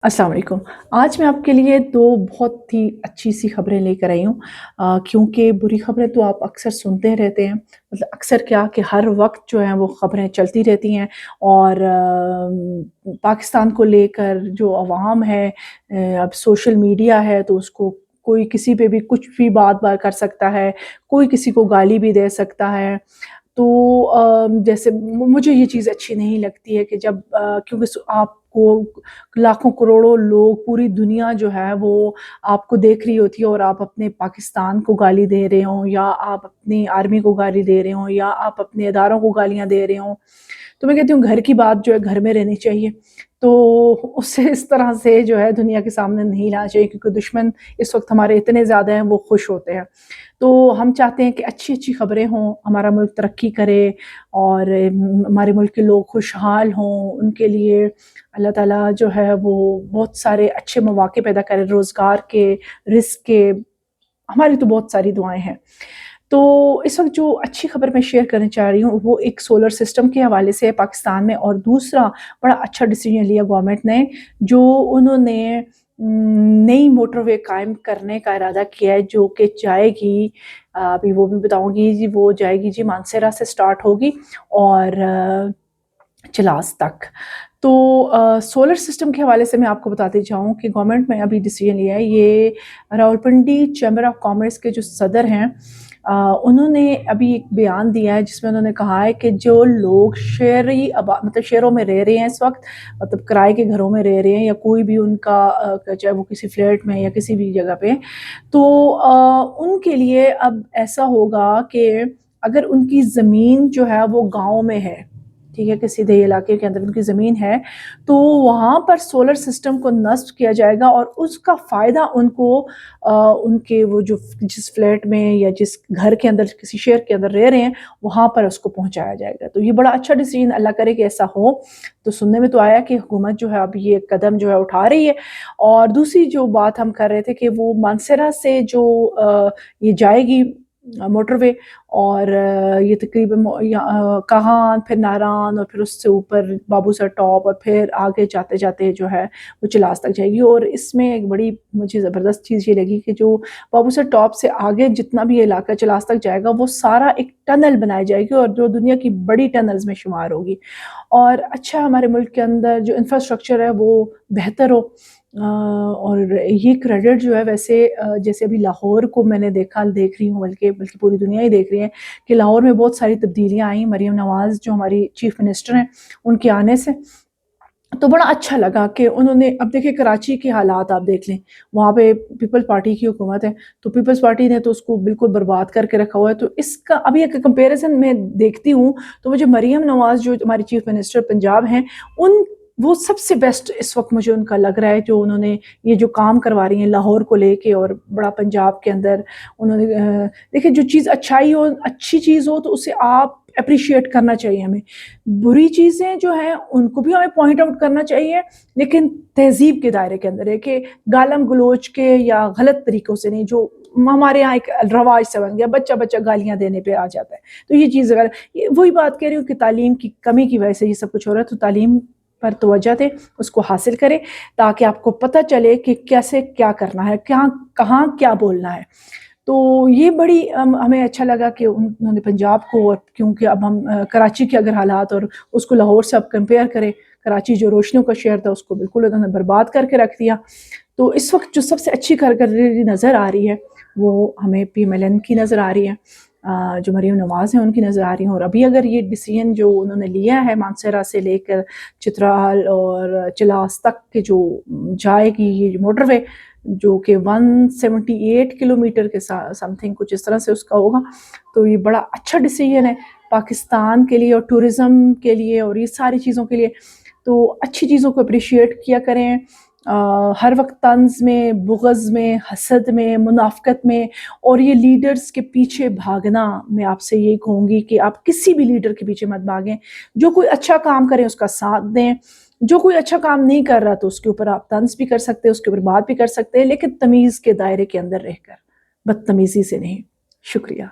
अस्सलाम वालेकुम। आज मैं आपके लिए 2 बहुत ही अच्छी सी खबरें लेकर आई हूँ। क्योंकि बुरी खबरें तो आप अक्सर सुनते रहते हैं, मतलब अक्सर क्या कि हर वक़्त जो है वो खबरें चलती रहती हैं और पाकिस्तान को लेकर जो अवाम है, अब सोशल मीडिया है तो उसको कोई किसी पे भी कुछ भी बात कर सकता है, कोई किसी को गाली भी दे सकता है। तो जैसे मुझे ये चीज़ अच्छी नहीं लगती है कि जब क्योंकि आपको लाखों करोड़ों लोग, पूरी दुनिया जो है वो आपको देख रही होती है और आप अपने पाकिस्तान को गाली दे रहे हों या आप अपनी आर्मी को गाली दे रहे हों या आप अपने इदारों को गालियाँ दे रहे हों, तो मैं कहती हूँ घर की बात जो है घर में रहनी चाहिए। तो उसे इस तरह से जो है दुनिया के सामने नहीं लाना चाहिए, क्योंकि दुश्मन इस वक़्त हमारे इतने ज़्यादा हैं, वो खुश होते हैं। तो हम चाहते हैं कि अच्छी-अच्छी खबरें हों, हमारा मुल्क तरक्की करे और हमारे मुल्क के लोग खुशहाल हों, उनके लिए अल्लाह ताला जो है वो बहुत सारे अच्छे मौक़े पैदा करे, रोज़गार के, रिज़्क़ के। हमारी तो बहुत सारी दुआएँ हैं। तो इस वक़्त जो अच्छी खबर मैं शेयर करना चाह रही हूँ वो एक सोलर सिस्टम के हवाले से है पाकिस्तान में, और दूसरा बड़ा अच्छा डिसीजन लिया गवर्नमेंट ने, जो उन्होंने नई मोटरवे कायम करने का इरादा किया है, जो कि जाएगी, अभी वो भी बताऊँगी जी, वो जाएगी जी मानसेरा से स्टार्ट होगी और चिलास तक। तो सोलर सिस्टम के हवाले से मैं आपको बताती जाऊँ कि गवर्नमेंट ने अभी डिसीजन लिया है। ये रावलपिंडी चैम्बर ऑफ कॉमर्स के जो सदर हैं, उन्होंने अभी एक बयान दिया है जिसमें उन्होंने कहा है कि जो लोग मतलब शहरों में रह रहे हैं इस वक़्त, मतलब किराए के घरों में रह रहे हैं या कोई भी उनका चाहे वो किसी फ्लैट में या किसी भी जगह पे, तो उनके लिए अब ऐसा होगा कि अगर उनकी ज़मीन जो है वो गाँव में है, ठीक है, किसी दे इलाके के अंदर उनकी ज़मीन है, तो वहाँ पर सोलर सिस्टम को नस्ब किया जाएगा और उसका फ़ायदा उनको उनके वो जो जिस फ्लैट में या जिस घर के अंदर, किसी शहर के अंदर रह रहे हैं, वहाँ पर उसको पहुँचाया जाएगा। तो ये बड़ा अच्छा डिसीजन, अल्लाह करे कि ऐसा हो। तो सुनने में तो आया कि हुकूमत जो है अब ये कदम जो है उठा रही है। और दूसरी जो बात हम कर रहे थे कि वो मानसेरा से जो ये जाएगी मोटरवे, और ये तकरीबन काहान, फिर नारान और फिर उससे ऊपर बाबूसर टॉप और फिर आगे जाते-जाते जो है वो चिलास तक जाएगी। और इसमें एक बड़ी मुझे ज़बरदस्त चीज़ ये लगी कि जो बाबूसर टॉप से आगे जितना भी ये इलाका चिलास तक जाएगा, वो सारा एक टनल बनाई जाएगी और जो दुनिया की बड़ी टनल्स में शुमार होगी। और अच्छा, हमारे मुल्क के अंदर जो इंफ्रास्ट्रक्चर है वो बेहतर हो। और ये क्रेडिट जो है वैसे जैसे अभी लाहौर को मैंने देख रही हूँ, बल्कि बल्कि पूरी दुनिया ही देख रही है कि लाहौर में बहुत सारी तब्दीलियाँ आई मरीम नवाज़ जो हमारी चीफ मिनिस्टर हैं, उनके आने से। तो बड़ा अच्छा लगा कि उन्होंने, अब देखिए कराची के हालात आप देख लें, वहाँ पे पीपल्स पार्टी की हुकूमत है, तो पीपल्स पार्टी ने तो उसको बिल्कुल बर्बाद करके रखा हुआ है। तो इसका अभी एक कंपैरिज़न मैं देखती हूँ, तो मुझे मरीम नवाज़ जो हमारी चीफ मिनिस्टर पंजाब हैं, उन वो सबसे बेस्ट इस वक़्त मुझे उनका लग रहा है, जो उन्होंने ये जो काम करवा रही हैं लाहौर को लेके और बड़ा पंजाब के अंदर उन्होंने देखिए, जो चीज़ अच्छाई हो, अच्छी चीज़ हो तो उसे आप एप्रिशिएट करना चाहिए हमें। बुरी चीज़ें जो हैं उनको भी हमें पॉइंट आउट करना चाहिए, लेकिन तहज़ीब के दायरे के अंदर है, कि गालम-गलोच के या गलत तरीकों से नहीं, जो हमारे यहाँ एक रवाज सा बन गया, बच्चा-बच्चा गालियाँ देने पे आ जाता है। तो ये चीज़ अगर ये वही बात कह रही हूँ कि तालीम की कमी की वजह से ये सब कुछ हो रहा है, तो तालीम पर तवज्जो दें, उसको हासिल करें, ताकि आपको पता चले कि कैसे क्या करना है, क्या कहाँ क्या बोलना है। तो ये बड़ी हमें अच्छा लगा कि उन्होंने पंजाब को, और क्योंकि अब हम कराची के अगर हालात और उसको लाहौर से अब कंपेयर करें, कराची जो रोशनियों का शहर था उसको बिल्कुल उन्होंने बर्बाद करके रख दिया। तो इस वक़्त जो सबसे अच्छी कारकर्दगी नज़र आ रही है वो हमें पीएमएलएन की नज़र आ रही है, जो मरीम नवाज़ हैं उनकी नज़र आ रही हैं। और अभी अगर ये डिसीजन जो उन्होंने लिया है मानसेरा से लेकर चित्राल और चिलास तक के जो जाएगी ये मोटरवे, जो कि 178 किलोमीटर के समथिंग कुछ इस तरह से उसका होगा, तो ये बड़ा अच्छा डिसीजन है पाकिस्तान के लिए और टूरिज़्म के लिए और ये सारी चीज़ों के लिए। तो अच्छी चीज़ों को अप्रिशिएट किया करें, हर वक्त तंज़ में, बुग़्ज़ में, हसद में, मुनाफ़क़त में और ये लीडर्स के पीछे भागना, मैं आपसे यही कहूँगी कि आप किसी भी लीडर के पीछे मत भागें। जो कोई अच्छा काम करे उसका साथ दें, जो कोई अच्छा काम नहीं कर रहा तो उसके ऊपर आप तंज़ भी कर सकते हैं, उसके ऊपर बात भी कर सकते हैं, लेकिन तमीज़ के दायरे के अंदर रहकर, बदतमीज़ी से नहीं। शुक्रिया।